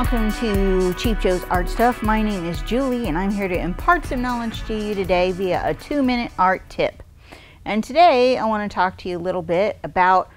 welcome to Cheap Joe's Art Stuff. My name is Julie and I'm here to impart some knowledge to you today via a 2-minute art tip. And today I want to talk to you a little bit about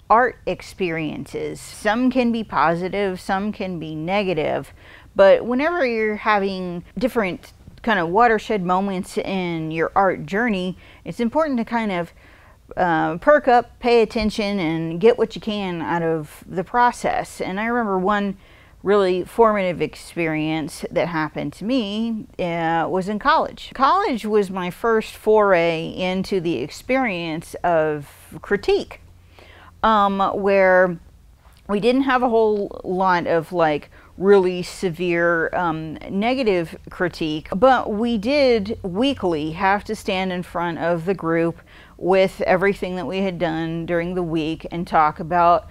art experiences. Some can be positive, some can be negative, but whenever you're having different kind of watershed moments in your art journey, it's important to kind of perk up, pay attention, and get what you can out of the process. And I remember one really formative experience that happened to me was in college. College was my first foray into the experience of critique, where we didn't have a whole lot of like really severe negative critique, but we did weekly have to stand in front of the group with everything that we had done during the week and talk about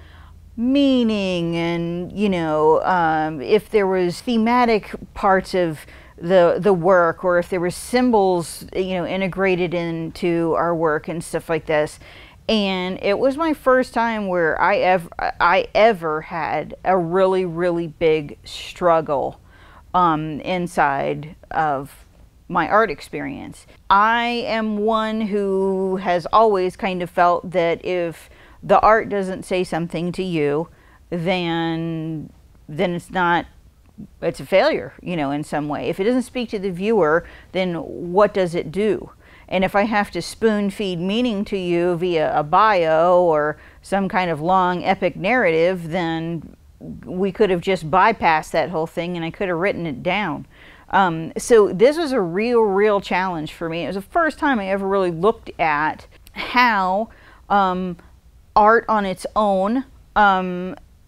meaning and, you know, if there was thematic parts of the work, or if there were symbols, you know, integrated into our work and stuff like this. And it was my first time where I ever had a really big struggle inside of my art experience. I am one who has always kind of felt that if the art doesn't say something to you, then it's a failure, you know, in some way. If it doesn't speak to the viewer, then what does it do? And if I have to spoon feed meaning to you via a bio or some kind of long epic narrative, then we could have just bypassed that whole thing and I could have written it down. So this was a real challenge for me. It was the first time I ever really looked at how art on its own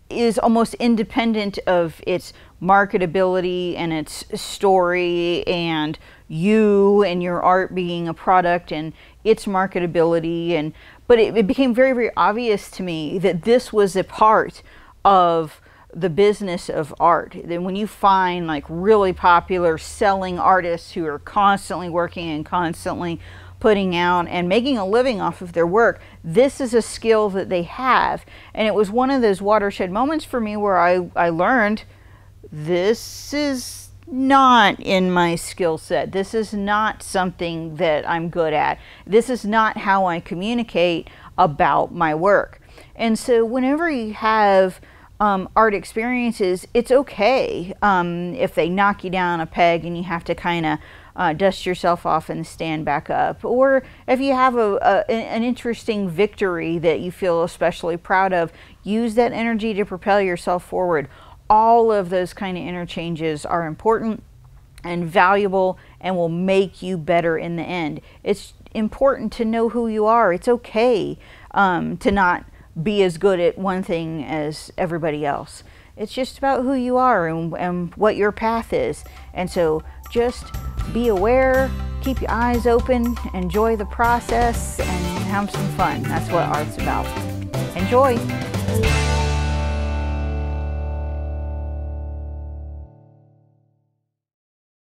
is almost independent of its marketability and its story, and you and your art being a product and its marketability. But it became very obvious to me that this was a part of the business of art. Then when you find like really popular selling artists who are constantly working and constantly putting out and making a living off of their work, this is a skill that they have. And it was one of those watershed moments for me where I learned this is not in my skill set. This is not something that I'm good at. This is not how I communicate about my work. And so whenever you have art experiences, it's okay if they knock you down a peg and you have to kind of dust yourself off and stand back up. Or if you have an interesting victory that you feel especially proud of, use that energy to propel yourself forward. All of those kind of interchanges are important and valuable and will make you better in the end. It's important to know who you are. It's okay to not be as good at one thing as everybody else. It's just about who you are and what your path is. And so just be aware, keep your eyes open, enjoy the process, and have some fun. That's what art's about. Enjoy.